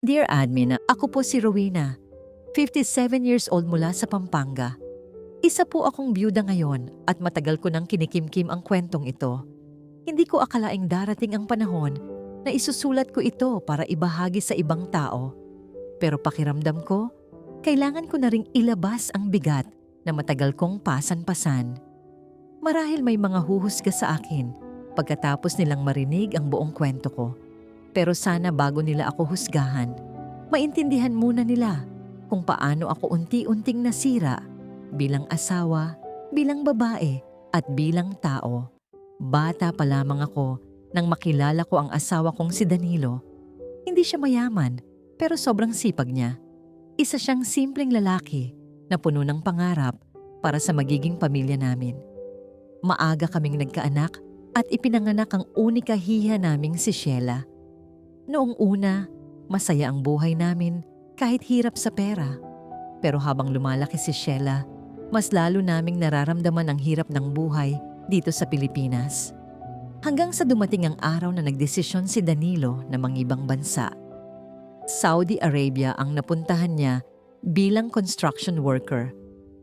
Dear Admin, ako po si Rowena, 57 years old mula sa Pampanga. Isa po akong byuda ngayon at matagal ko nang kinikimkim ang kwentong ito. Hindi ko akalaing darating ang panahon na isusulat ko ito para ibahagi sa ibang tao. Pero pakiramdam ko, kailangan ko na ring ilabas ang bigat na matagal kong pasan-pasan. Marahil may mga huhusga sa akin pagkatapos nilang marinig ang buong kwento ko. Pero sana bago nila ako husgahan, maintindihan muna nila kung paano ako unti-unting nasira bilang asawa, bilang babae at bilang tao. Bata pa lamang ako nang makilala ko ang asawa kong si Danilo. Hindi siya mayaman pero sobrang sipag niya. Isa siyang simpleng lalaki na puno ng pangarap para sa magiging pamilya namin. Maaga kaming nagkaanak at ipinanganak ang unika hiha naming si Sheila. Noong una, masaya ang buhay namin kahit hirap sa pera. Pero habang lumalaki si Sheila, mas lalo naming nararamdaman ang hirap ng buhay dito sa Pilipinas. Hanggang sa dumating ang araw na nagdesisyon si Danilo na mangibang bansa. Saudi Arabia ang napuntahan niya bilang construction worker.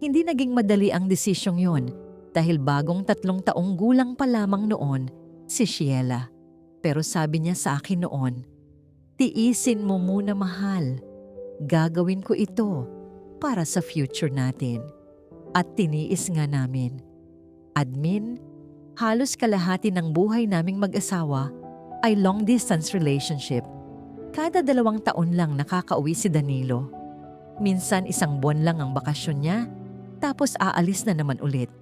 Hindi naging madali ang desisyong yon dahil bagong 3 taong gulang pa lamang noon si Sheila. Pero sabi niya sa akin noon, "Tiisin mo muna, mahal. Gagawin ko ito para sa future natin." At tiniis nga namin. Admin, halos kalahati ng buhay naming mag-asawa ay long-distance relationship. Kada 2 taon lang nakakauwi si Danilo. Minsan 1 buwan lang ang bakasyon niya, tapos aalis na naman ulit.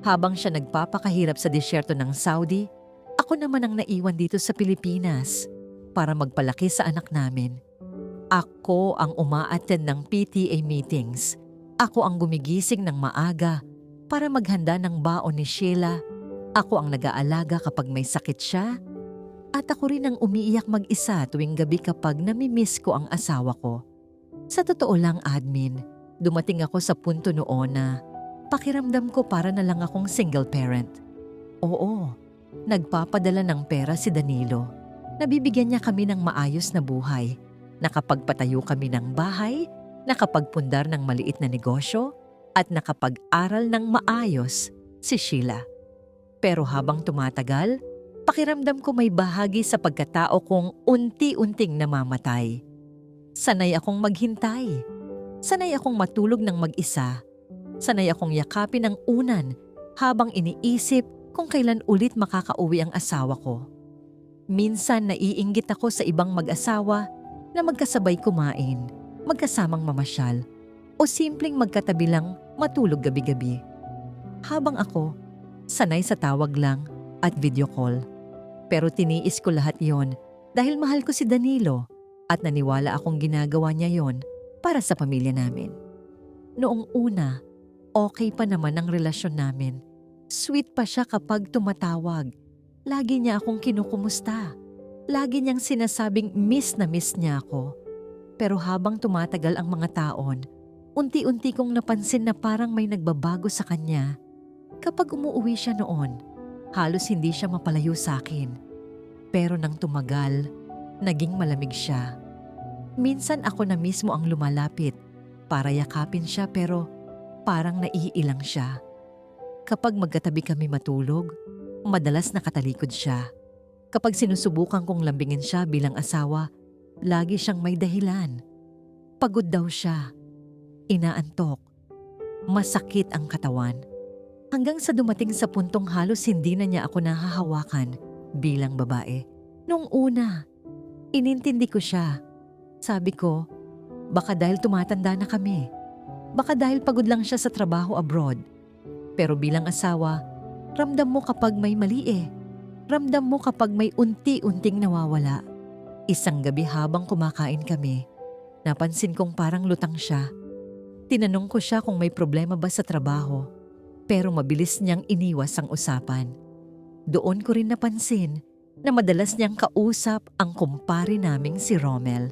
Habang siya nagpapakahirap sa disyerto ng Saudi, ako naman ang naiwan dito sa Pilipinas para magpalaki sa anak namin. Ako ang uma-attend ng PTA meetings. Ako ang gumigising ng maaga para maghanda ng baon ni Sheila. Ako ang nag-aalaga kapag may sakit siya. At ako rin ang umiiyak mag-isa tuwing gabi kapag namimiss ko ang asawa ko. Sa totoo lang, Admin, dumating ako sa punto noon na pakiramdam ko para na lang akong single parent. Oo, nagpapadala ng pera si Danilo. Nabibigyan niya kami ng maayos na buhay. Nakapagpatayo kami ng bahay, nakapagpundar ng maliit na negosyo, at nakapag-aral ng maayos si Sheila. Pero habang tumatagal, pakiramdam ko may bahagi sa pagkatao kong unti-unting namamatay. Sanay akong maghintay. Sanay akong matulog ng mag-isa. Sanay akong yakapin ang unan habang iniisip kung kailan ulit makakauwi ang asawa ko. Minsan naiinggit ako sa ibang mag-asawa na magkasabay kumain, magkasamang mamasyal, o simpleng magkatabi lang matulog gabi-gabi. Habang ako, sanay sa tawag lang at video call. Pero tiniis ko lahat yon dahil mahal ko si Danilo at naniwala akong ginagawa niya yon para sa pamilya namin. Noong una, okay pa naman ang relasyon namin. Sweet pa siya kapag tumatawag. Lagi niya akong kinukumusta. Lagi niyang sinasabing miss na miss niya ako. Pero habang tumatagal ang mga taon, unti-unti kong napansin na parang may nagbabago sa kanya. Kapag umuuwi siya noon, halos hindi siya mapalayo sa akin. Pero nang tumagal, naging malamig siya. Minsan ako na mismo ang lumalapit para yakapin siya pero parang naiilang siya. Kapag magkatabi kami matulog, madalas nakatalikod siya. Kapag sinusubukan kong lambingin siya bilang asawa, lagi siyang may dahilan. Pagod daw siya. Inaantok. Masakit ang katawan. Hanggang sa dumating sa puntong halos hindi na niya ako nahahawakan bilang babae. Noong una, inintindi ko siya. Sabi ko, baka dahil tumatanda na kami. Baka dahil pagod lang siya sa trabaho abroad. Pero bilang asawa, ramdam mo kapag may mali eh. Ramdam mo kapag may unti-unting nawawala. Isang gabi habang kumakain kami, napansin kong parang lutang siya. Tinanong ko siya kung may problema ba sa trabaho, pero mabilis niyang iniwas ang usapan. Doon ko rin napansin na madalas niyang kausap ang kumpare naming si Romel.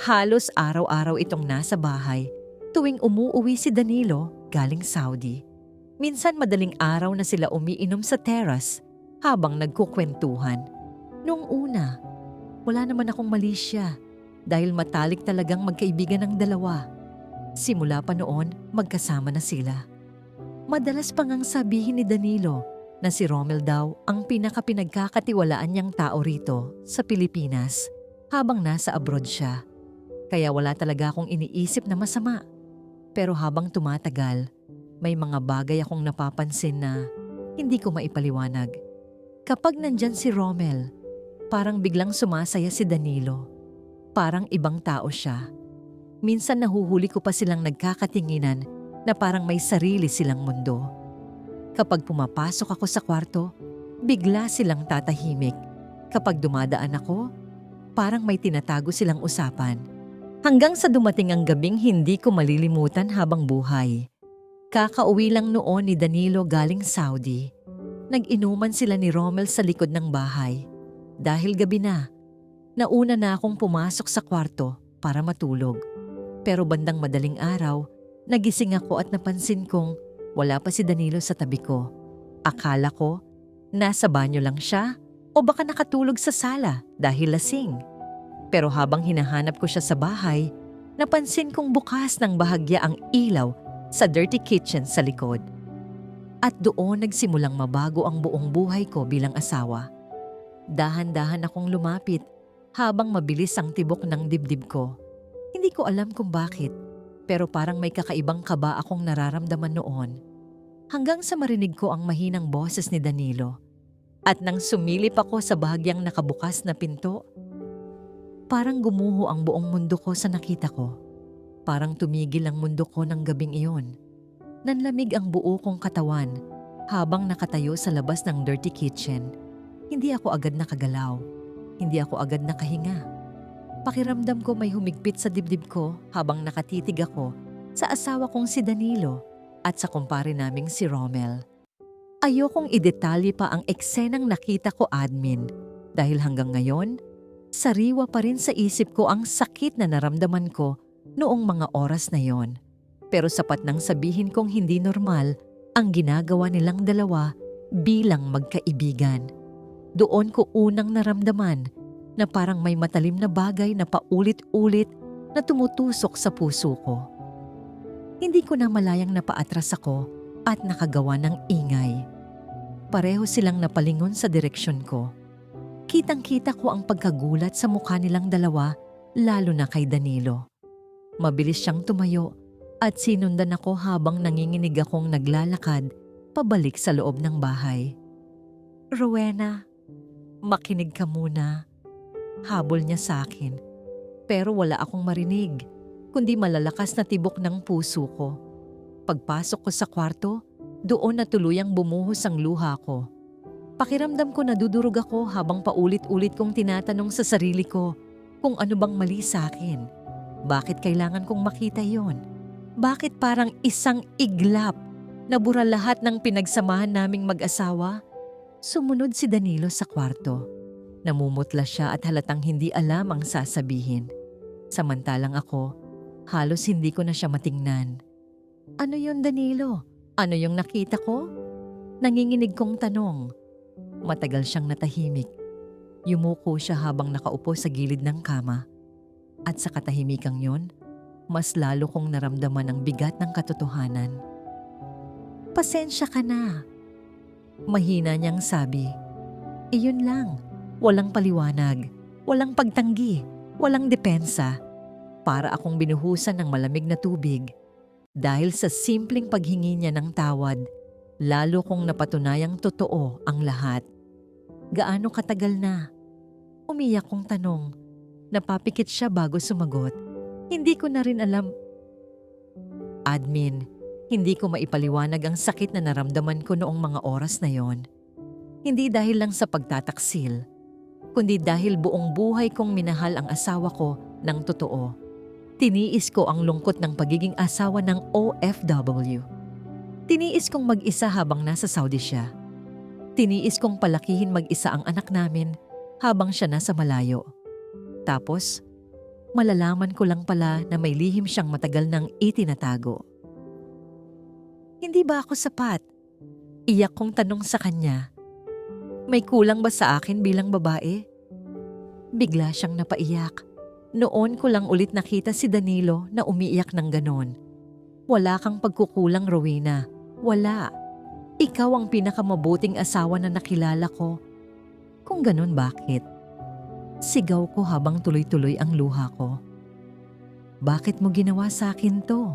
Halos araw-araw itong nasa bahay tuwing umuuwi si Danilo galing Saudi. Minsan madaling araw na sila umiinom sa terrace habang nagkukwentuhan. Noong una, wala naman akong mali siya. dahil matalik talagang magkaibigan ng dalawa. Simula pa noon, magkasama na sila. Madalas pa ngang sabihin ni Danilo na si Romel daw ang pinakapinagkakatiwalaan niyang tao rito sa Pilipinas habang nasa abroad siya. Kaya wala talaga akong iniisip na masama. Pero habang tumatagal, may mga bagay akong napapansin na hindi ko maipaliwanag. Kapag nandyan si Romel, parang biglang sumasaya si Danilo. Parang ibang tao siya. Minsan nahuhuli ko pa silang nagkakatinginan na parang may sarili silang mundo. Kapag pumapasok ako sa kwarto, bigla silang tatahimik. Kapag dumadaan ako, parang may tinatago silang usapan. Hanggang sa dumating ang gabing hindi ko malilimutan habang buhay. Kakauwi lang noon ni Danilo galing Saudi. Nag-inuman sila ni Romel sa likod ng bahay. Dahil gabi na, nauna na akong pumasok sa kwarto para matulog. Pero bandang madaling araw, nagising ako at napansin kong wala pa si Danilo sa tabi ko. Akala ko, nasa banyo lang siya o baka nakatulog sa sala dahil lasing. Pero habang hinahanap ko siya sa bahay, napansin kong bukas ng bahagya ang ilaw sa dirty kitchen sa likod. At doon nagsimulang mabago ang buong buhay ko bilang asawa. Dahan-dahan akong lumapit habang mabilis ang tibok ng dibdib ko. Hindi ko alam kung bakit, pero parang may kakaibang kaba akong nararamdaman noon. Hanggang sa marinig ko ang mahinang boses ni Danilo. At nang sumilip ako sa bahagyang nakabukas na pinto, parang gumuho ang buong mundo ko sa nakita ko. Parang tumigil ang mundo ko ng gabing iyon. Nanlamig ang buo kong katawan habang nakatayo sa labas ng dirty kitchen. Hindi ako agad nakagalaw. Hindi ako agad nakahinga. Pakiramdam ko may humigpit sa dibdib ko habang nakatitig ako sa asawa kong si Danilo at sa kumpare naming si Romel. Ayokong idetalye pa ang eksenang nakita ko, admin, dahil hanggang ngayon, sariwa pa rin sa isip ko ang sakit na naramdaman ko noong mga oras na yon. Pero sapat nang sabihin kong hindi normal ang ginagawa nilang dalawa bilang magkaibigan. Doon ko unang naramdaman na parang may matalim na bagay na paulit-ulit na tumutusok sa puso ko. Hindi ko na malayang napaatras ako at nakagawa ng ingay. Pareho silang napalingon sa direksyon ko. Kitang-kita ko ang pagkagulat sa mukha nilang dalawa, lalo na kay Danilo. Mabilis siyang tumayo at sinundan ako habang nanginginig akong naglalakad pabalik sa loob ng bahay. "Rowena, makinig ka muna." Habol niya sa akin. Pero wala akong marinig, kundi malalakas na tibok ng puso ko. Pagpasok ko sa kwarto, doon na tuluyang bumuhos ang luha ko. Pakiramdam ko nadudurog ako habang paulit-ulit kong tinatanong sa sarili ko kung ano bang mali sa akin. Bakit kailangan kong makita yon? Bakit parang isang iglap nabura lahat ng pinagsamahan naming mag-asawa? Sumunod si Danilo sa kwarto. Namumutla siya at halatang hindi alam ang sasabihin. Samantalang ako, halos hindi ko na siya matingnan. "Ano yun, Danilo? Ano yung nakita ko?" Nanginginig kong tanong. Matagal siyang natahimik. Yumuko siya habang nakaupo sa gilid ng kama. At sa katahimikang yon, mas lalo kong naramdaman ang bigat ng katotohanan. "Pasensya ka na." Mahina niyang sabi. Iyon lang. Walang paliwanag, walang pagtanggi, walang depensa. Para akong binuhusan ng malamig na tubig. Dahil sa simpleng paghingi niya ng tawad, lalo kong napatunayang totoo ang lahat. "Gaano katagal na?" Umiyak kong tanong. Napapikit siya bago sumagot. Hindi ko na rin alam. Admin, hindi ko maipaliwanag ang sakit na naramdaman ko noong mga oras na yon. Hindi dahil lang sa pagtataksil, kundi dahil buong buhay kong minahal ang asawa ko ng totoo. Tiniis ko ang lungkot ng pagiging asawa ng OFW. Tiniis kong mag-isa habang nasa Saudi siya. Tiniis kong palakihin mag-isa ang anak namin habang siya nasa malayo. Tapos, malalaman ko lang pala na may lihim siyang matagal nang itinatago. Hindi ba ako sapat? Iyak kong tanong sa kanya. May kulang ba sa akin bilang babae? Bigla siyang napaiyak. Noon ko lang ulit nakita si Danilo na umiiyak ng ganon. Wala kang pagkukulang, Rowena. Wala. Ikaw ang pinakamabuting asawa na nakilala ko. Kung ganon, bakit? Sigaw ko habang tuloy-tuloy ang luha ko. Bakit mo ginawa sa akin to?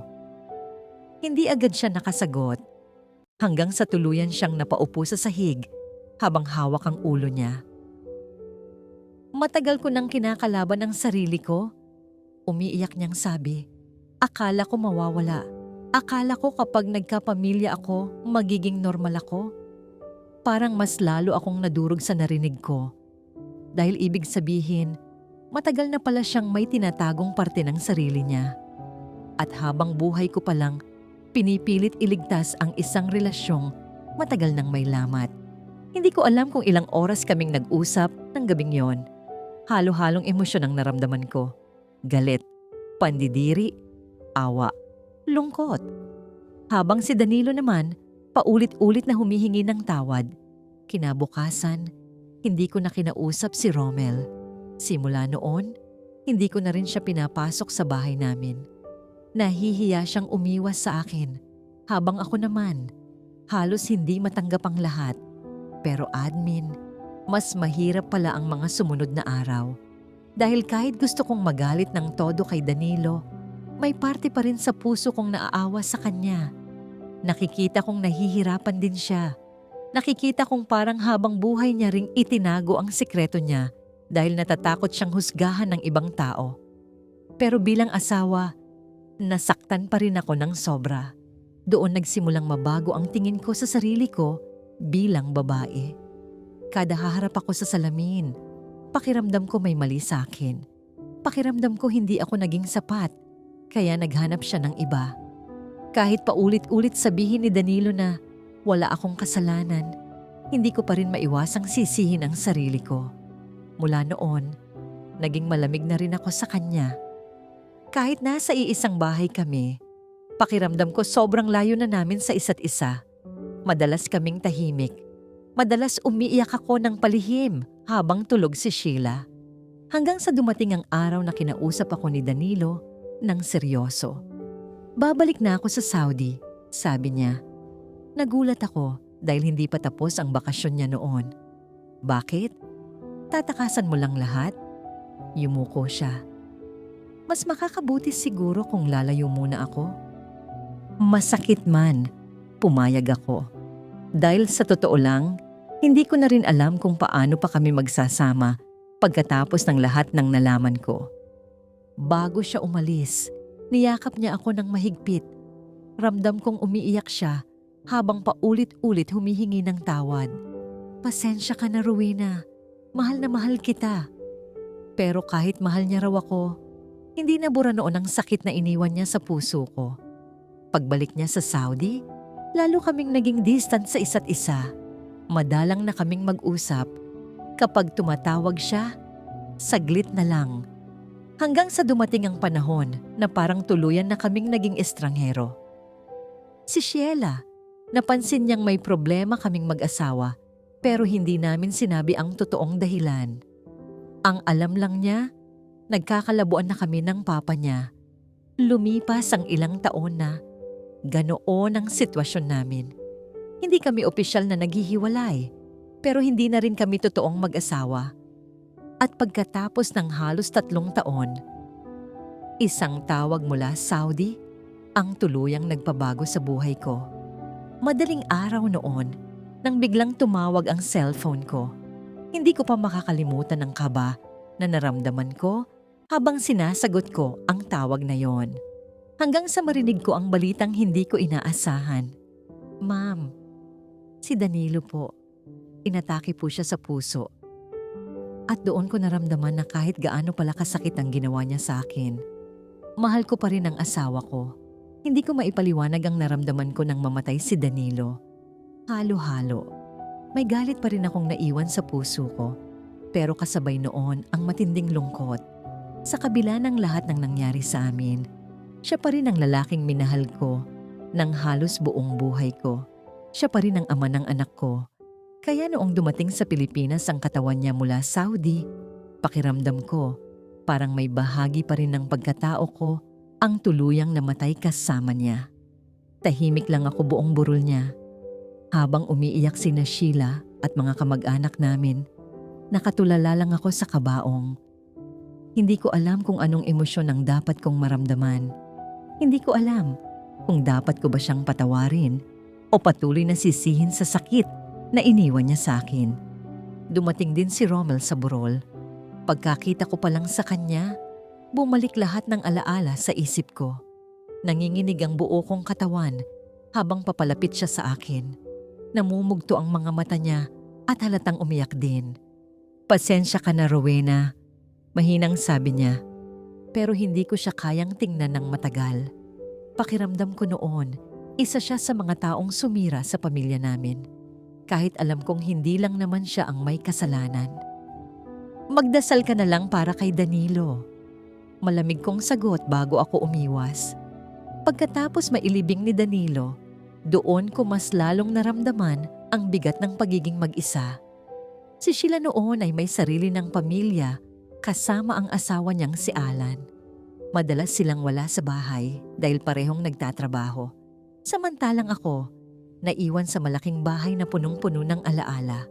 Hindi agad siya nakasagot. Hanggang sa tuluyan siyang napaupo sa sahig habang hawak ang ulo niya. Matagal ko nang kinakalaban ang sarili ko. Umiiyak niyang sabi, akala ko mawawala. Akala ko kapag nagkapamilya ako, magiging normal ako. Parang mas lalo akong nadurog sa narinig ko. Dahil ibig sabihin, matagal na pala siyang may tinatagong parte ng sarili niya. At habang buhay ko palang, pinipilit iligtas ang isang relasyong matagal nang may lamat. Hindi ko alam kung ilang oras kaming nag-usap ng gabing yon. Halo-halong emosyon ang naramdaman ko. Galit, pandidiri, awa, lungkot. Habang si Danilo naman, paulit-ulit na humihingi ng tawad. Kinabukasan, hindi ko na kinausap si Romel. Simula noon, hindi ko na rin siya pinapasok sa bahay namin. Nahihiya siyang umiwas sa akin, habang ako naman, halos hindi matanggap ang lahat. Pero admin, mas mahirap pala ang mga sumunod na araw. Dahil kahit gusto kong magalit ng todo kay Danilo, may parte pa rin sa puso kong naaawa sa kanya. Nakikita kong nahihirapan din siya. Nakikita kong parang habang buhay niya ring itinago ang sikreto niya dahil natatakot siyang husgahan ng ibang tao. Pero bilang asawa, nasaktan pa rin ako ng sobra. Doon nagsimulang mabago ang tingin ko sa sarili ko bilang babae. Kada haharap ako sa salamin, pakiramdam ko may mali sa akin. Pakiramdam ko hindi ako naging sapat, kaya naghanap siya ng iba. Kahit paulit-ulit sabihin ni Danilo na wala akong kasalanan, hindi ko pa rin maiwasang sisihin ang sarili ko. Mula noon, naging malamig na rin ako sa kanya. Kahit nasa iisang bahay kami, pakiramdam ko sobrang layo na namin sa isa't isa. Madalas kaming tahimik. Madalas umiiyak ako ng palihim habang tulog si Sheila. Hanggang sa dumating ang araw na kinausap ako ni Danilo ng seryoso. Babalik na ako sa Saudi, sabi niya. Nagulat ako dahil hindi pa tapos ang bakasyon niya noon. Bakit? Tatakasan mo lang lahat? Yumuko siya. Mas makakabuti siguro kung lalayo muna ako. Masakit man, pumayag ako. Dahil sa totoo lang, hindi ko na rin alam kung paano pa kami magsasama pagkatapos ng lahat ng nalaman ko. Bago siya umalis, niyakap niya ako ng mahigpit. Ramdam kong umiiyak siya habang paulit-ulit humihingi ng tawad. Pasensya ka na, Rowena. Mahal na mahal kita. Pero kahit mahal niya raw ako, hindi nabura noon ang sakit na iniwan niya sa puso ko. Pagbalik niya sa Saudi, lalo kaming naging distant sa isa't isa. Madalang na kaming mag-usap. Kapag tumatawag siya, saglit na lang. Hanggang sa dumating ang panahon na parang tuluyan na kaming naging estranghero. Si Sheila, napansin niyang may problema kaming mag-asawa pero hindi namin sinabi ang totoong dahilan. Ang alam lang niya, nagkakalabuan na kami ng papa niya. Lumipas ang ilang taon na, ganoon ang sitwasyon namin. Hindi kami opisyal na naghihiwalay, pero hindi na rin kami totoong mag-asawa. At pagkatapos ng halos 3 taon, isang tawag mula Saudi ang tuluyang nagpabago sa buhay ko. Madaling araw noon, nang biglang tumawag ang cellphone ko. Hindi ko pa makakalimutan ang kaba na naramdaman ko habang sinasagot ko ang tawag na yon. Hanggang sa marinig ko ang balitang hindi ko inaasahan. Ma'am, si Danilo po. Inatake po siya sa puso. At doon ko naramdaman na kahit gaano pala kasakit ang ginawa niya sa akin, mahal ko pa rin ang asawa ko. Hindi ko maipaliwanag ang naramdaman ko nang mamatay si Danilo. Halo-halo. May galit pa rin akong naiwan sa puso ko. Pero kasabay noon ang matinding lungkot. Sa kabila ng lahat ng nangyari sa amin, siya pa rin ang lalaking minahal ko ng halos buong buhay ko. Siya pa rin ang ama ng anak ko. Kaya noong dumating sa Pilipinas ang katawan niya mula Saudi, pakiramdam ko, Parang may bahagi pa rin ng pagkatao ko ang tuluyang namatay kasama niya. Tahimik lang ako buong burol niya. Habang umiiyak sina Sheila at mga kamag-anak namin, nakatulala lang ako sa kabaong. Hindi ko alam kung anong emosyon ang dapat kong maramdaman. Hindi ko alam kung dapat ko ba siyang patawarin o patuloy na sisihin sa sakit na iniwan niya sa akin. Dumating din si Romel sa burol. Pagkakita ko pa lang sa kanya, bumalik lahat ng alaala sa isip ko. Nanginginig ang buo kong katawan habang papalapit siya sa akin. Namumugto ang mga mata niya at halatang umiyak din. "Pasensya ka na, Rowena," mahinang sabi niya. Pero hindi ko siya kayang tingnan ng matagal. Pakiramdam ko noon, isa siya sa mga taong sumira sa pamilya namin. Kahit alam kong hindi lang naman siya ang may kasalanan. "Magdasal ka na lang para kay Danilo." Malamig kong sagot bago ako umiwas. Pagkatapos mailibing ni Danilo, doon ko mas lalong naramdaman ang bigat ng pagiging mag-isa. Si Sheila noon ay may sarili ng pamilya kasama ang asawa niyang si Alan. Madalas silang wala sa bahay dahil parehong nagtatrabaho. Samantalang ako, naiwan sa malaking bahay na punong-puno ng alaala.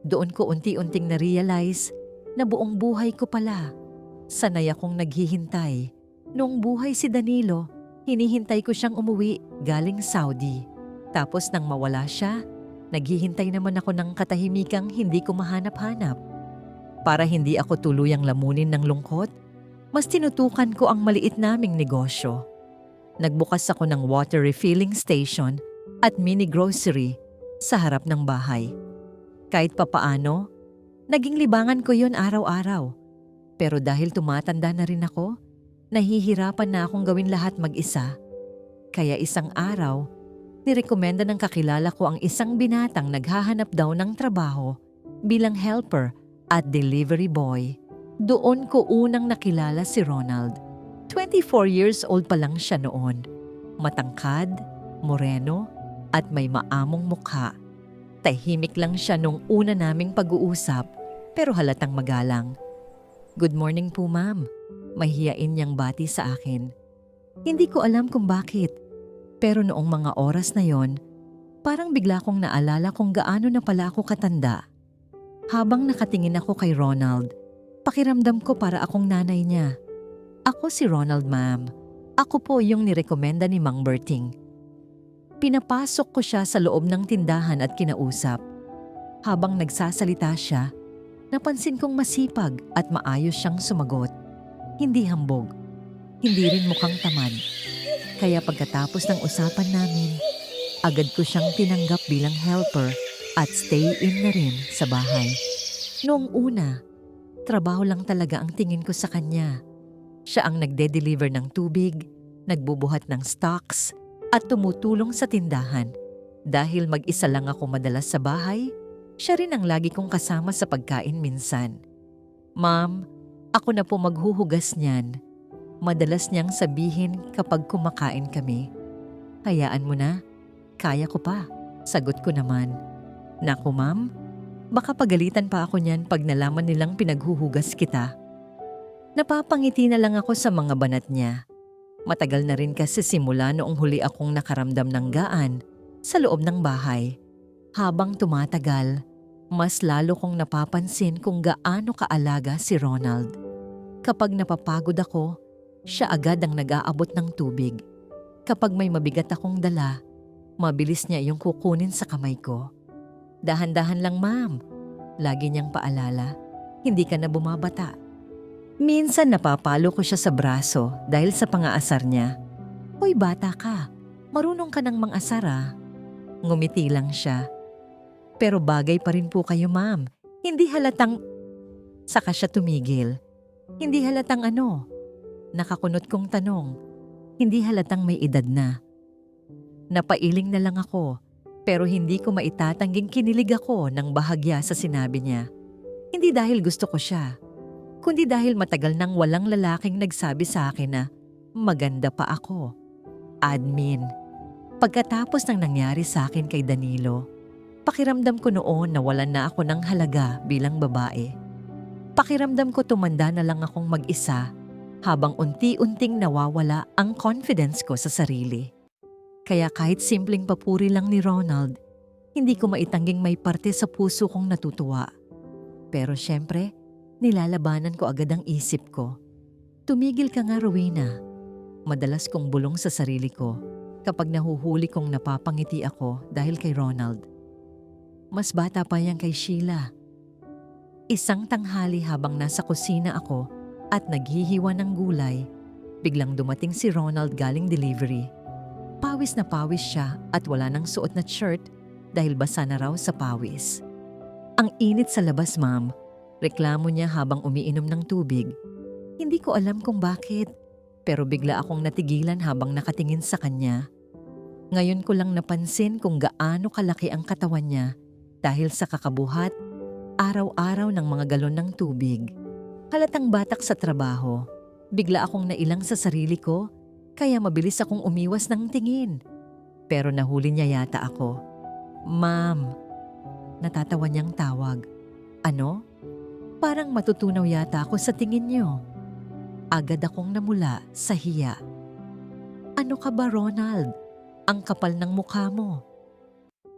Doon ko unti-unting na-realize na buong buhay ko pala. Sanay akong naghihintay. Noong buhay si Danilo, hinihintay ko siyang umuwi galing Saudi. Tapos nang mawala siya, naghihintay naman ako ng katahimikang hindi ko mahanap-hanap. Para hindi ako tuluyang lamunin ng lungkot, mas tinutukan ko ang maliit naming negosyo. Nagbukas ako ng water refilling station at mini grocery sa harap ng bahay. Kahit papaano, naging libangan ko yon araw-araw. Pero dahil tumatanda na rin ako, nahihirapan na akong gawin lahat mag-isa. Kaya isang araw, nirekomenda ng kakilala ko ang isang binatang naghahanap daw ng trabaho bilang helper at delivery boy. Doon ko unang nakilala si Ronald. 24 years old pa lang siya noon. Matangkad, moreno, at may maamong mukha. Tahimik lang siya nung una naming pag-uusap, pero halatang magalang. "Good morning po, ma'am." Mahihiyain niyang bati sa akin. Hindi ko alam kung bakit, pero noong mga oras na yon, parang bigla kong naalala kung gaano na pala ako katanda. Habang nakatingin ako kay Ronald, pakiramdam ko para akong nanay niya. "Ako si Ronald, ma'am. Ako po yung nirekomenda ni Mang Berting." Pinapasok ko siya sa loob ng tindahan at kinausap. Habang nagsasalita siya, napansin kong masipag at maayos siyang sumagot. Hindi hambog, hindi rin mukhang tamad. Kaya pagkatapos ng usapan namin, agad ko siyang tinanggap bilang helper at stay-in na rin sa bahay. Noong una, trabaho lang talaga ang tingin ko sa kanya. Siya ang nagde-deliver ng tubig, nagbubuhat ng stocks, at tumutulong sa tindahan. Dahil mag-isa lang ako madalas sa bahay, siya rin ang lagi kong kasama sa pagkain minsan. "Ma'am, ako na po maghuhugas niyan." Madalas niyang sabihin kapag kumakain kami. "Hayaan mo na, kaya ko pa." Sagot ko naman. "Naku ma'am, baka pagalitan pa ako niyan pag nalaman nilang pinaghuhugas kita." Napapangiti na lang ako sa mga banat niya. Matagal na rin kasi simula noong huli akong nakaramdam ng gaan sa loob ng bahay. Habang tumatagal, mas lalo kong napapansin kung gaano kaalaga si Ronald. Kapag napapagod ako, siya agad ang nag-aabot ng tubig. Kapag may mabigat akong dala, mabilis niya yung kukunin sa kamay ko. "Dahan-dahan lang ma'am," lagi niyang paalala. "Hindi ka na bumabata." Minsan napapalo ko siya sa braso dahil sa pangaasar niya. "Hoy bata ka, marunong ka ng mang-asar ah." Ngumiti lang siya. "Pero bagay pa rin po kayo ma'am. Hindi halatang..." Saka siya tumigil. "Hindi halatang ano?" Nakakunot kong tanong. Hindi halatang may edad na. Napailing na lang ako, pero hindi ko maitatangging kinilig ako ng bahagya sa sinabi niya. Hindi dahil gusto ko siya, kundi dahil matagal nang walang lalaking nagsabi sa akin na maganda pa ako. Admin. Pagkatapos ng nangyari sa akin kay Danilo, pakiramdam ko noon na walan na ako ng halaga bilang babae. Pakiramdam ko tumanda na lang akong mag-isa habang unti-unting nawawala ang confidence ko sa sarili. Kaya kahit simpleng papuri lang ni Ronald, hindi ko maitangging may parte sa puso kong natutuwa. Pero syempre, nilalabanan ko agad ang isip ko. Tumigil ka nga, Rowena. Madalas kong bulong sa sarili ko kapag nahuhuli kong napapangiti ako dahil kay Ronald. Mas bata pa yan kay Sheila. Isang tanghali habang nasa kusina ako at naghihiwa ng gulay, biglang dumating si Ronald galing delivery. Pawis na pawis siya at wala nang suot na shirt dahil basa na raw sa pawis. Ang init sa labas, ma'am. Reklamo niya habang umiinom ng tubig. Hindi ko alam kung bakit, pero bigla akong natigilan habang nakatingin sa kanya. Ngayon ko lang napansin kung gaano kalaki ang katawan niya dahil sa kakabuhat, araw-araw ng mga galon ng tubig. Halatang batak sa trabaho. Bigla akong nailang sa sarili ko, kaya mabilis akong umiwas ng tingin. Pero nahuli niya yata ako. Ma'am. Natatawa niyang tawag. Ano? Parang matutunaw yata ako sa tingin niyo. Agad akong namula sa hiya. Ano ka ba, Ronald? Ang kapal ng mukha mo.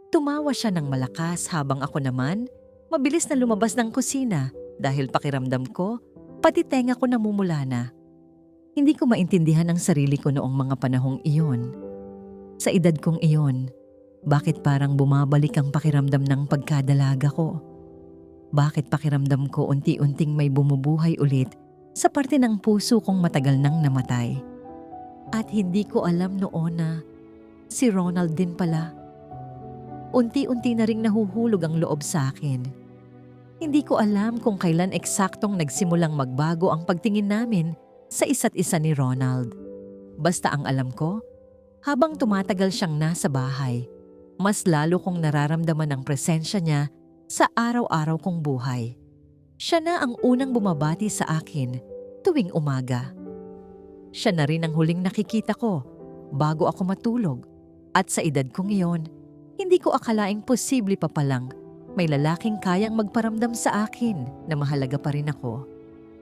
Tumawa siya ng malakas habang ako naman, mabilis na lumabas ng kusina dahil pakiramdam ko, pati tenga ko namumula na. Hindi ko maintindihan ang sarili ko noong mga panahong iyon. Sa edad kong iyon, bakit parang bumabalik ang pakiramdam ng pagkadalaga ko? Bakit pakiramdam ko unti-unting may bumubuhay ulit sa parte ng puso kong matagal nang namatay? At hindi ko alam noon na si Ronald din pala. Unti-unti na ring nahuhulog ang loob sa akin. Hindi ko alam kung kailan eksaktong nagsimulang magbago ang pagtingin namin sa isa't isa ni Ronald. Basta ang alam ko, habang tumatagal siyang nasa bahay, mas lalo kong nararamdaman ang presensya niya sa araw-araw kong buhay. Siya na ang unang bumabati sa akin tuwing umaga. Siya na rin ang huling nakikita ko bago ako matulog. At sa edad kong iyon, hindi ko akalaing posible pa palang may lalaking kayang magparamdam sa akin na mahalaga pa rin ako.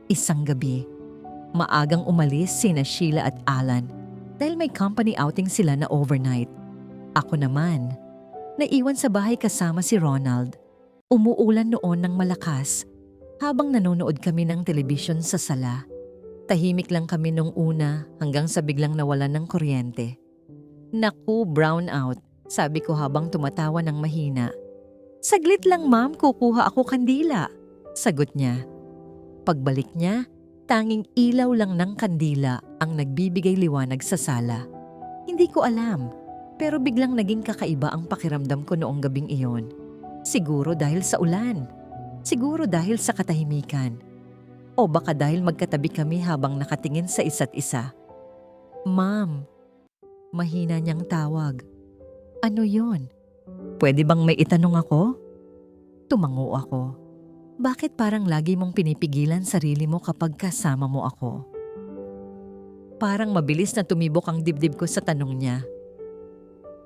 Isang gabi, maagang umalis sina Sheila at Alan dahil may company outing sila na overnight. Ako naman, naiwan sa bahay kasama si Ronald. Umuulan noon ng malakas habang nanonood kami ng telebisyon sa sala. Tahimik lang kami nung una hanggang sa biglang nawalan ng kuryente. Naku, brown out, sabi ko habang tumatawa ng mahina. Saglit lang, ma'am, kukuha ako kandila, sagot niya. Pagbalik niya, tanging ilaw lang ng kandila ang nagbibigay liwanag sa sala. Hindi ko alam, pero biglang naging kakaiba ang pakiramdam ko noong gabing iyon. Siguro dahil sa ulan, siguro dahil sa katahimikan, o baka dahil magkatabi kami habang nakatingin sa isa't isa. Ma'am, mahina niyang tawag. Ano yon? Pwede bang may itanong ako? Tumango ako. Bakit parang lagi mong pinipigilan sarili mo kapag kasama mo ako? Parang mabilis na tumibok ang dibdib ko sa tanong niya.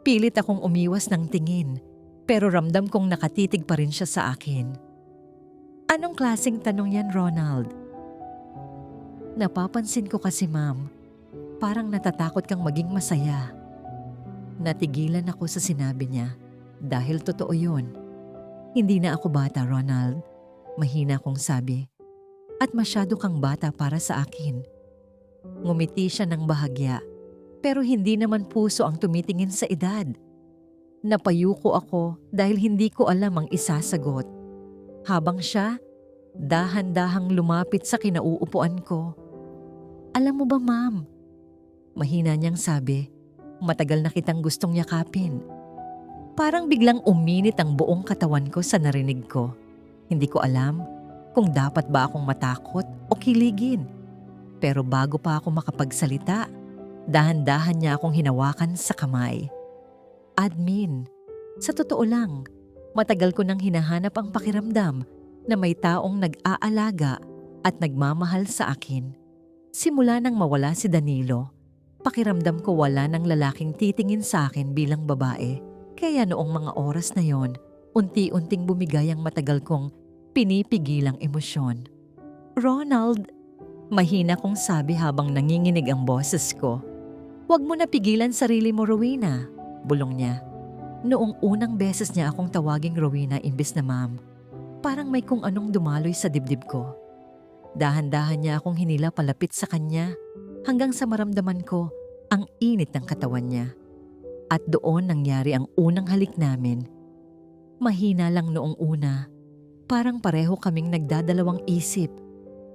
Pilit akong umiwas ng tingin, pero ramdam kong nakatitig pa rin siya sa akin. Anong klaseng tanong yan, Ronald? Napapansin ko kasi, ma'am, parang natatakot kang maging masaya. Natigilan ako sa sinabi niya dahil totoo yun. Hindi na ako bata, Ronald. Mahina kong sabi. At masyado kang bata para sa akin. Ngumiti siya ng bahagya, pero hindi naman puso ang tumitingin sa edad. Napayuko ako dahil hindi ko alam ang isasagot. Habang siya, dahan-dahang lumapit sa kinauupuan ko. Alam mo ba, ma'am? Mahina niyang sabi, matagal na kitang gustong yakapin. Parang biglang uminit ang buong katawan ko sa narinig ko. Hindi ko alam kung dapat ba akong matakot o kiligin. Pero bago pa ako makapagsalita, dahan-dahan niya akong hinawakan sa kamay. Admin, sa totoo lang, matagal ko nang hinahanap ang pakiramdam na may taong nag-aalaga at nagmamahal sa akin. Simula nang mawala si Danilo, pakiramdam ko wala nang lalaking titingin sa akin bilang babae. Kaya noong mga oras na yon, unti-unting bumigay ang matagal kong pinipigilang emosyon. Ronald, mahina kong sabi habang nanginginig ang boses ko. Huwag mo na pigilan sarili mo, Rowena, bulong niya. Noong unang beses niya akong tawaging Rowena imbes na ma'am, parang may kung anong dumaloy sa dibdib ko. Dahan-dahan niya akong hinila palapit sa kanya hanggang sa maramdaman ko ang init ng katawan niya. At doon nangyari ang unang halik namin. Mahina lang noong una, parang pareho kaming nagdadalawang isip.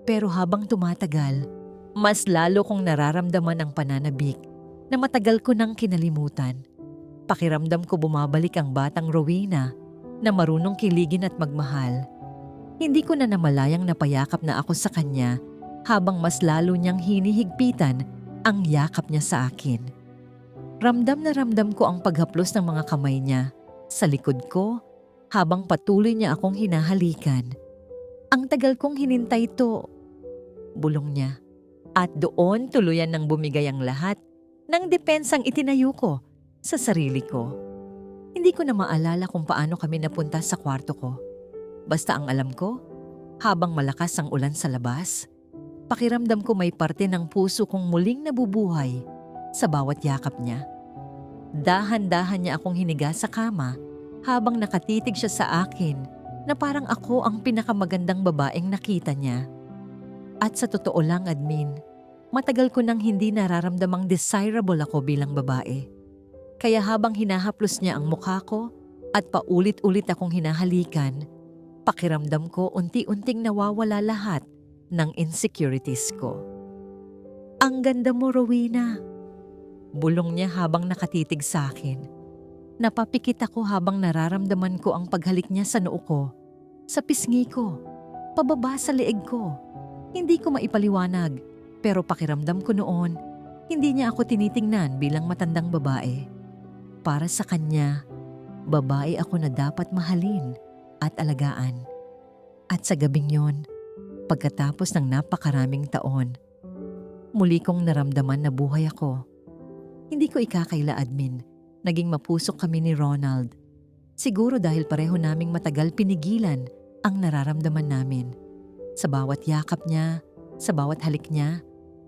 Pero habang tumatagal, mas lalo kong nararamdaman ang pananabik na matagal ko nang kinalimutan. Pakiramdam ko bumabalik ang batang Rowena na marunong kiligin at magmahal. Hindi ko na namalayang napayakap na ako sa kanya habang mas lalo niyang hinihigpitan ang yakap niya sa akin. Ramdam na ramdam ko ang paghaplos ng mga kamay niya sa likod ko habang patuloy niya akong hinahalikan. Ang tagal kong hinintay to, bulong niya. At doon tuluyan nang bumigay ang lahat ng depensang itinayo ko sa sarili ko. Hindi ko na maalala kung paano kami napunta sa kwarto ko. Basta ang alam ko, habang malakas ang ulan sa labas, pakiramdam ko may parte ng puso kong muling nabubuhay sa bawat yakap niya. Dahan-dahan niya akong hiniga sa kama habang nakatitig siya sa akin na parang ako ang pinakamagandang babaeng nakita niya. At sa totoo lang, admin, matagal ko nang hindi nararamdamang desirable ako bilang babae. Kaya habang hinahaplos niya ang mukha ko at paulit-ulit akong hinahalikan, pakiramdam ko unti-unting nawawala lahat ng insecurities ko. Ang ganda mo, Rowena, bulong niya habang nakatitig sa akin. Napapikit ako habang nararamdaman ko ang paghalik niya sa noo ko, sa pisngi ko, pababa sa leeg ko. Hindi ko maipaliwanag, pero pakiramdam ko noon, hindi niya ako tinitingnan bilang matandang babae. Para sa kanya, babae ako na dapat mahalin at alagaan. At sa gabing yon, pagkatapos ng napakaraming taon, muli kong naramdaman na buhay ako. Hindi ko ikakaila, admin, naging mapusok kami ni Ronald. Siguro dahil pareho naming matagal pinigilan ang nararamdaman namin. Sa bawat yakap niya, sa bawat halik niya,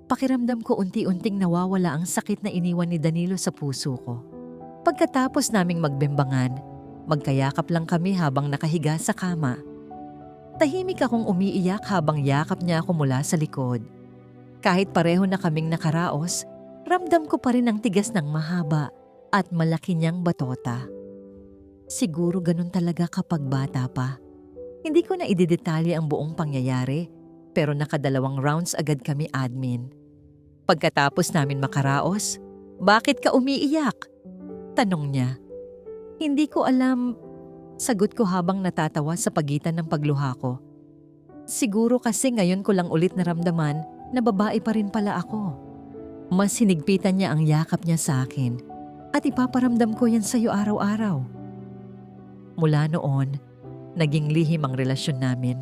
pakiramdam ko unti-unting nawawala ang sakit na iniwan ni Danilo sa puso ko. Pagkatapos naming magbembangan, magkayakap lang kami habang nakahiga sa kama. Tahimik akong umiiyak habang yakap niya ako mula sa likod. Kahit pareho na kaming nakaraos, ramdam ko pa rin ang tigas ng mahaba at malaki niyang batota. Siguro ganun talaga kapag bata pa. Hindi ko na ididetalye ang buong pangyayari, pero nakadalawang rounds agad kami, admin. Pagkatapos namin makaraos, "Bakit ka umiiyak?" tanong niya. Hindi ko alam, sagot ko habang natatawa sa pagitan ng pagluha ko. Siguro kasi ngayon ko lang ulit naramdaman na babae pa rin pala ako. Mas hinigpitan niya ang yakap niya sa akin at ipaparamdam ko yan sa'yo araw-araw. Mula noon, naging lihim ang relasyon namin.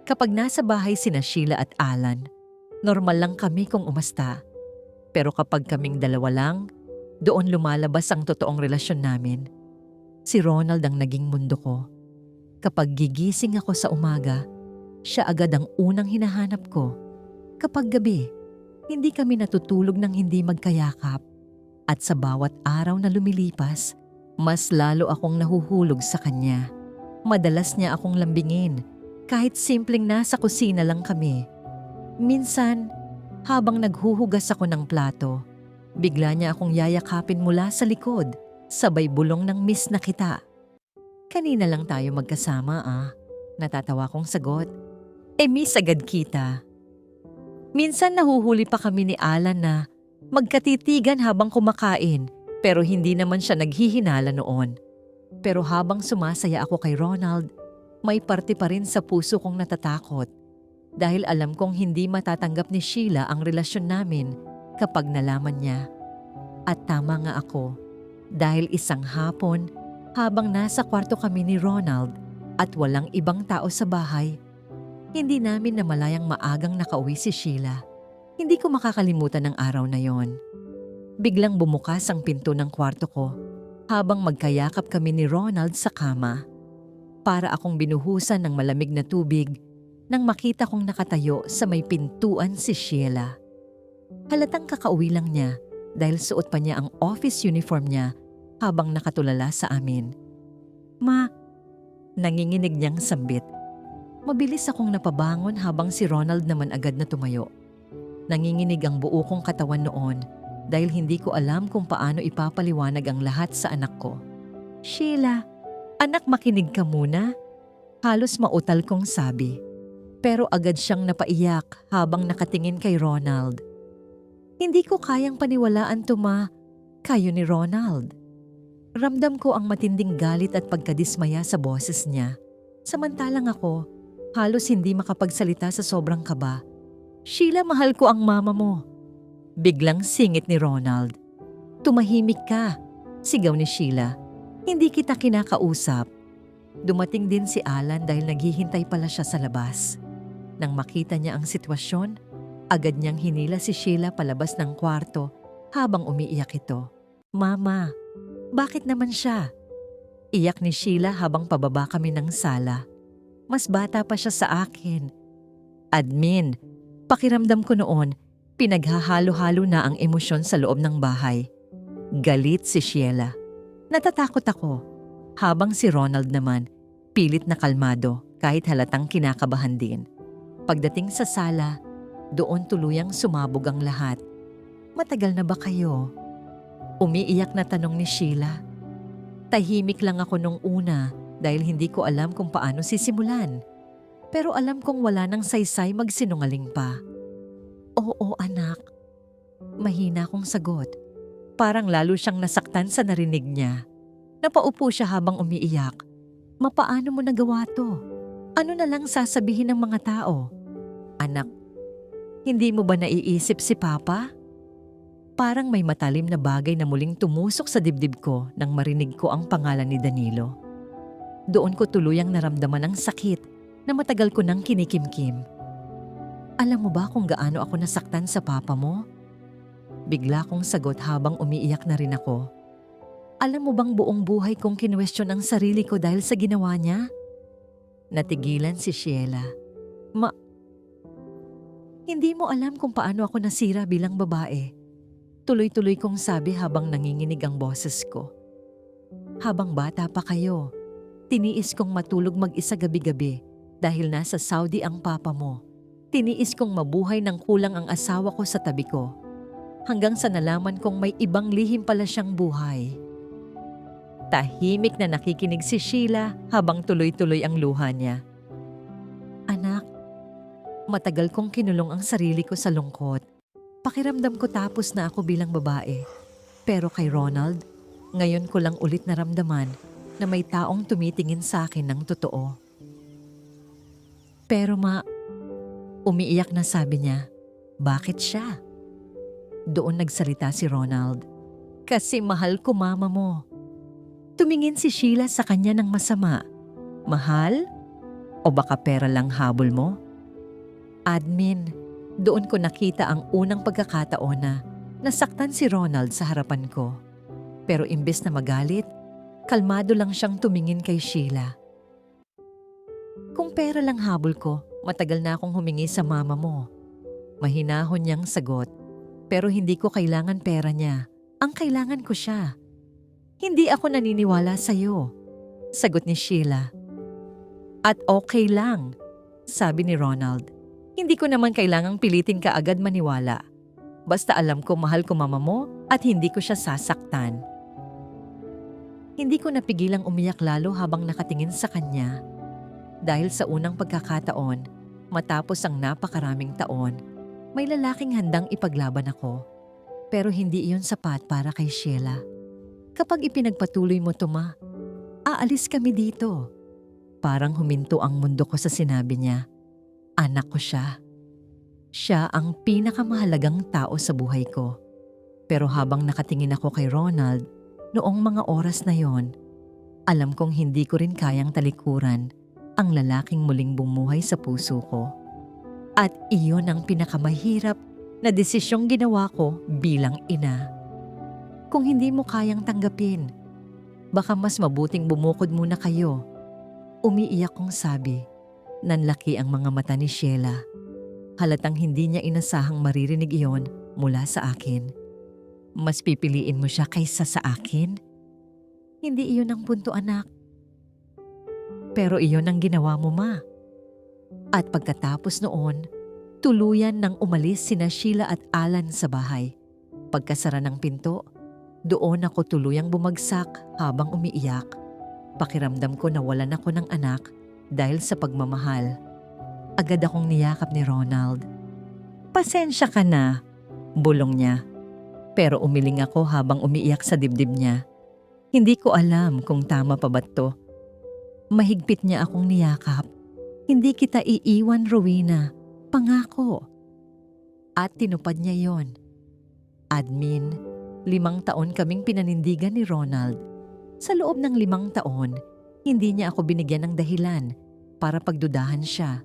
Kapag nasa bahay sina Sheila at Alan, normal lang kami kung umasta. Pero kapag kaming dalawa lang, doon lumalabas ang totoong relasyon namin. Si Ronald ang naging mundo ko. Kapag gigising ako sa umaga, siya agad ang unang hinahanap ko. Kapag gabi, hindi kami natutulog ng hindi magkayakap. At sa bawat araw na lumilipas, mas lalo akong nahuhulog sa kanya. Madalas niya akong lambingin, kahit simpleng nasa kusina lang kami. Minsan, habang naghuhugas ako ng plato, bigla niya akong yayakapin mula sa likod, sabay bulong ng "Miss na kita." "Kanina lang tayo magkasama natatawa kong sagot. "Miss agad kita." Minsan nahuhuli pa kami ni Alan na magkatitigan habang kumakain, pero hindi naman siya naghihinala noon. Pero habang sumasaya ako kay Ronald, may parte pa rin sa puso kong natatakot dahil alam kong hindi matatanggap ni Sheila ang relasyon namin kapag nalaman niya. At tama nga ako dahil isang hapon habang nasa kwarto kami ni Ronald at walang ibang tao sa bahay, hindi namin namalayang maagang nakauwi si Sheila. Hindi ko makakalimutan ang araw na yon. Biglang bumukas ang pinto ng kwarto ko habang magkayakap kami ni Ronald sa kama. Para akong binuhusan ng malamig na tubig nang makita kong nakatayo sa may pintuan si Sheila. Halatang kakauwi lang niya dahil suot pa niya ang office uniform niya habang nakatulala sa amin. "Ma," nanginginig niyang sambit. Mabilis akong napabangon habang si Ronald naman agad na tumayo. Nanginginig ang buo kong katawan noon dahil hindi ko alam kung paano ipapaliwanag ang lahat sa anak ko. "Sheila, anak, makinig ka muna," halos mautal kong sabi. Pero agad siyang napaiyak habang nakatingin kay Ronald. "Hindi ko kayang paniwalaan to, Ma. Kayo ni Ronald." Ramdam ko ang matinding galit at pagkadismaya sa boses niya. Samantalang ako, halos hindi makapagsalita sa sobrang kaba. "Sheila, mahal ko ang mama mo." Biglang singit ni Ronald. "Tumahimik ka," sigaw ni Sheila. "Hindi kita kinakausap." Dumating din si Alan dahil naghihintay pala siya sa labas. Nang makita niya ang sitwasyon, agad niyang hinila si Sheila palabas ng kwarto habang umiiyak ito. "Mama, bakit naman siya?" Iyak ni Sheila habang pababa kami ng sala. Mas bata pa siya sa akin. Admin, pakiramdam ko noon, pinaghahalo-halo na ang emosyon sa loob ng bahay. Galit si Sheila. Natatakot ako, habang si Ronald naman, pilit na kalmado kahit halatang kinakabahan din. Pagdating sa sala, doon tuluyang sumabog ang lahat. "Matagal na ba kayo?" Umiiyak na tanong ni Sheila. Tahimik lang ako nung una dahil hindi ko alam kung paano sisimulan. Pero alam kong wala nang saysay magsinungaling pa. "Oo, anak." Mahina akong sagot. Parang lalo siyang nasaktan sa narinig niya. Napaupo siya habang umiiyak. "Mapaano mo nagawa to? Ano na lang sasabihin ng mga tao?" "Anak, hindi mo ba naiisip si Papa?" Parang may matalim na bagay na muling tumusok sa dibdib ko nang marinig ko ang pangalan ni Danilo. Doon ko tuluyang naramdaman ang sakit na matagal ko nang kinikimkim. "Alam mo ba kung gaano ako nasaktan sa papa mo?" Bigla kong sagot habang umiiyak na rin ako. "Alam mo bang buong buhay kong kinwestiyon ang sarili ko dahil sa ginawa niya?" Natigilan si Sheila. Hindi mo alam kung paano ako nasira bilang babae." Tuloy-tuloy kong sabi habang nanginginig ang boses ko. "Habang bata pa kayo, tiniis kong matulog mag-isa gabi-gabi dahil nasa Saudi ang papa mo. Tiniis kong mabuhay ng kulang ang asawa ko sa tabi ko. Hanggang sa nalaman kong may ibang lihim pala siyang buhay." Tahimik na nakikinig si Sheila habang tuloy-tuloy ang luha niya. "Anak, matagal kong kinulong ang sarili ko sa lungkot. Pakiramdam ko tapos na ako bilang babae. Pero kay Ronald, ngayon ko lang ulit naramdaman na may taong tumitingin sa akin ng totoo." "Pero umiiyak na sabi niya. "Bakit siya?" Doon nagsalita si Ronald. "Kasi mahal ko mama mo." Tumingin si Sheila sa kanya ng masama. "Mahal? O baka pera lang habol mo?" Admin, doon ko nakita ang unang pagkakataon na nasaktan si Ronald sa harapan ko. Pero imbes na magalit, kalmado lang siyang tumingin kay Sheila. "Kung pera lang habol ko, matagal na akong humingi sa mama mo." Mahinahon niyang sagot. "Pero hindi ko kailangan pera niya. Ang kailangan ko siya." "Hindi ako naniniwala sa'yo," sagot ni Sheila. "At okay lang," sabi ni Ronald. "Hindi ko naman kailangang pilitin ka agad maniwala. Basta alam ko mahal ko mama mo at hindi ko siya sasaktan." Hindi ko napigilang umiyak lalo habang nakatingin sa kanya. Dahil sa unang pagkakataon, matapos ang napakaraming taon, may lalaking handang ipaglaban ako. Pero hindi iyon sapat para kay Sheila. "Kapag ipinagpatuloy mo to, Ma, aalis kami dito." Parang huminto ang mundo ko sa sinabi niya. Anak ko siya. Siya ang pinakamahalagang tao sa buhay ko. Pero habang nakatingin ako kay Ronald, noong mga oras na yon, alam kong hindi ko rin kayang talikuran ang lalaking muling bumuhay sa puso ko. At iyon ang pinakamahirap na desisyong ginawa ko bilang ina. Kung hindi mo kayang tanggapin, baka mas mabuting bumukod muna kayo. Umiiyak kong sabi. Nanlaki ang mga mata ni Sheila. Halatang hindi niya inasahang maririnig iyon mula sa akin. Mas pipiliin mo siya kaysa sa akin? Hindi iyon ang punto, anak. Pero iyon ang ginawa mo, ma. At pagkatapos noon, tuluyan nang umalis sina Sheila at Alan sa bahay. Pagkasara ng pinto, doon ako tuluyang bumagsak habang umiiyak. Pakiramdam ko na walan ako ng anak dahil sa pagmamahal. Agad akong niyakap ni Ronald. "Pasensya ka na," bulong niya. Pero umiling ako habang umiiyak sa dibdib niya. Hindi ko alam kung tama pa ba to. Mahigpit niya akong niyakap. "Hindi kita iiwan, Rowena. Pangako." At tinupad niya yon. Admin, 5 taon kaming pinanindigan ni Ronald. Sa loob ng 5 taon, hindi niya ako binigyan ng dahilan para pagdudahan siya.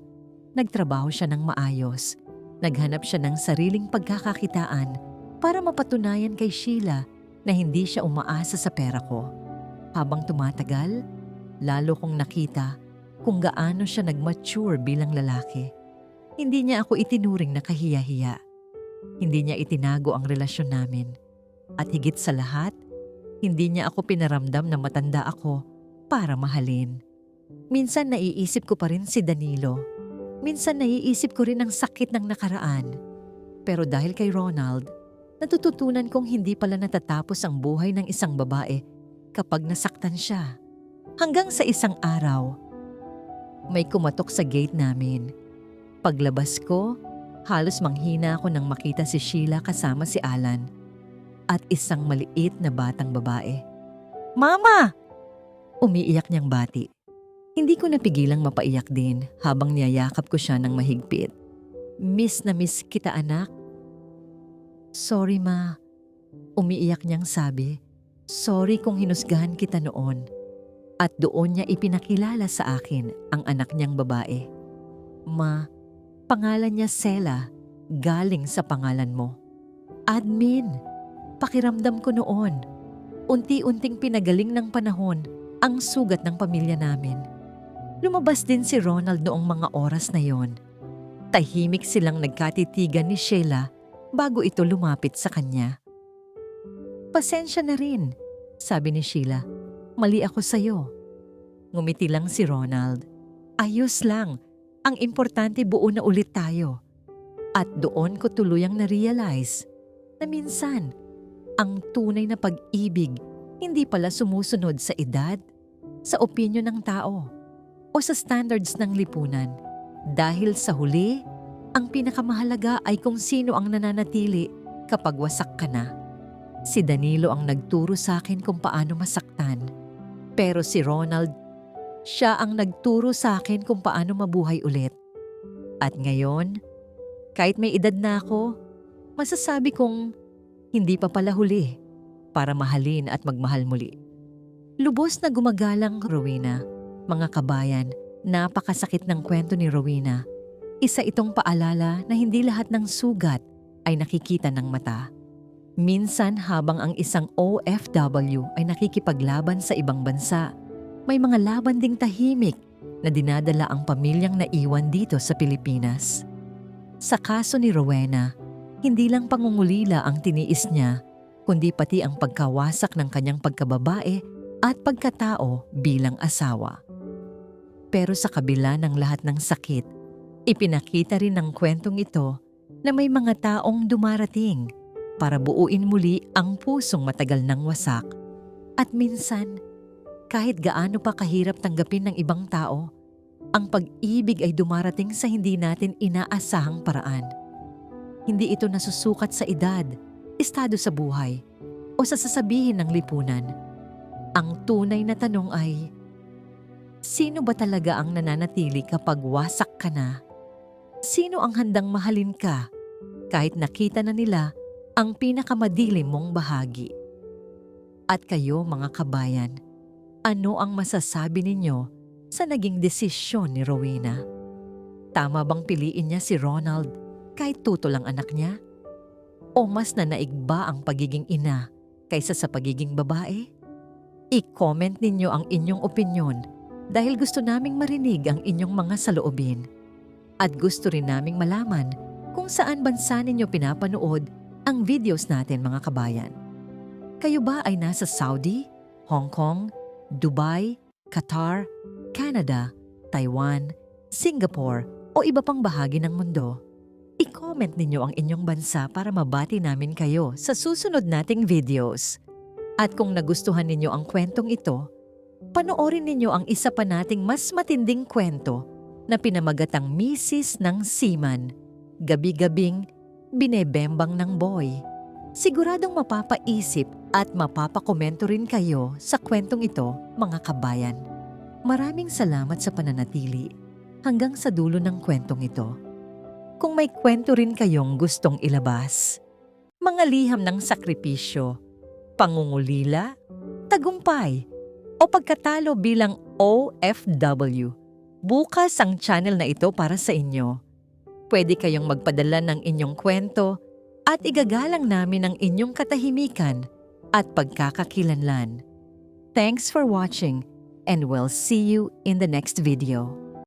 Nagtrabaho siya ng maayos. Naghanap siya ng sariling pagkakakitaan para mapatunayan kay Sheila na hindi siya umaasa sa pera ko. Habang tumatagal, lalo kong nakita kung gaano siya nag-mature bilang lalaki. Hindi niya ako itinuring na kahiya-hiya. Hindi niya itinago ang relasyon namin. At higit sa lahat, hindi niya ako pinaramdam na matanda ako para mahalin. Minsan naiisip ko pa rin si Danilo. Minsan naiisip ko rin ang sakit ng nakaraan. Pero dahil kay Ronald, natututunan kong hindi pala natatapos ang buhay ng isang babae kapag nasaktan siya. Hanggang sa isang araw, may kumatok sa gate namin. Paglabas ko, halos manghina ako nang makita si Sheila kasama si Alan at isang maliit na batang babae. "Mama!" Umiiyak niyang bati. Hindi ko napigilang mapaiyak din habang niyayakap ko siya ng mahigpit. "Miss na miss kita, anak." "Sorry, ma." Umiiyak niyang sabi. "Sorry kung hinusgahan kita noon." At doon niya ipinakilala sa akin ang anak niyang babae. "Ma, pangalan niya Sela, galing sa pangalan mo." Admin, pakiramdam ko noon, unti-unting pinagaling ng panahon ang sugat ng pamilya namin. Lumabas din si Ronald noong mga oras na yon. Tahimik silang nagkatitigan ni Sheila bago ito lumapit sa kanya. "Pasensya na rin," sabi ni Sheila. "Mali ako sa'yo." Ngumiti lang si Ronald. "Ayos lang. Ang importante buo na ulit tayo." At doon ko tuluyang na-realize na minsan, ang tunay na pag-ibig hindi pala sumusunod sa edad, sa opinyon ng tao, o sa standards ng lipunan. Dahil sa huli, ang pinakamahalaga ay kung sino ang nananatili kapag wasak ka na. Si Danilo ang nagturo sa akin kung paano masaktan. Pero si Ronald, siya ang nagturo sa akin kung paano mabuhay ulit. At ngayon, kahit may edad na ako, masasabi kong hindi pa pala huli para mahalin at magmahal muli. Lubos na gumagalang, Rowena. Mga kabayan, napakasakit ng kwento ni Rowena. Isa itong paalala na hindi lahat ng sugat ay nakikita ng mata. Minsan habang ang isang OFW ay nakikipaglaban sa ibang bansa, may mga laban ding tahimik na dinadala ang pamilyang naiwan dito sa Pilipinas. Sa kaso ni Rowena, hindi lang pangungulila ang tiniis niya, kundi pati ang pagkawasak ng kanyang pagkababae at pagkatao bilang asawa. Pero sa kabila ng lahat ng sakit, ipinakita rin ng kwentong ito na may mga taong dumarating para buuin muli ang pusong matagal nang wasak. At minsan, kahit gaano pa kahirap tanggapin ng ibang tao, ang pag-ibig ay dumarating sa hindi natin inaasahang paraan. Hindi ito nasusukat sa edad, estado sa buhay, o sa sasabihin ng lipunan. Ang tunay na tanong ay, sino ba talaga ang nananatili kapag wasak ka na? Sino ang handang mahalin ka kahit nakita na nila ang pinakamadilim mong bahagi? At kayo mga kabayan, ano ang masasabi ninyo sa naging desisyon ni Rowena? Tama bang piliin niya si Ronald kahit tutol ang anak niya? O mas nanaig ba ang pagiging ina kaysa sa pagiging babae? I-comment ninyo ang inyong opinyon dahil gusto naming marinig ang inyong mga saloobin. At gusto rin naming malaman kung saan bansa ninyo pinapanood ang videos natin mga kabayan. Kayo ba ay nasa Saudi, Hong Kong, Dubai, Qatar, Canada, Taiwan, Singapore o iba pang bahagi ng mundo? I-comment ninyo ang inyong bansa para mabati namin kayo sa susunod nating videos. At kung nagustuhan ninyo ang kwentong ito, panoorin ninyo ang isa pa nating mas matinding kwento na pinamagatang Misis ng Seaman, gabi-gabing binebembang ng boy. Siguradong mapapaisip at mapapakomento rin kayo sa kwentong ito, mga kabayan. Maraming salamat sa pananatili hanggang sa dulo ng kwentong ito. Kung may kwento rin kayong gustong ilabas, mga liham ng sakripisyo, pangungulila, tagumpay, o pagkatalo bilang OFW, bukas ang channel na ito para sa inyo. Pwede kayong magpadala ng inyong kwento at igagalang namin ang inyong katahimikan at pagkakakilanlan. Thanks for watching and we'll see you in the next video.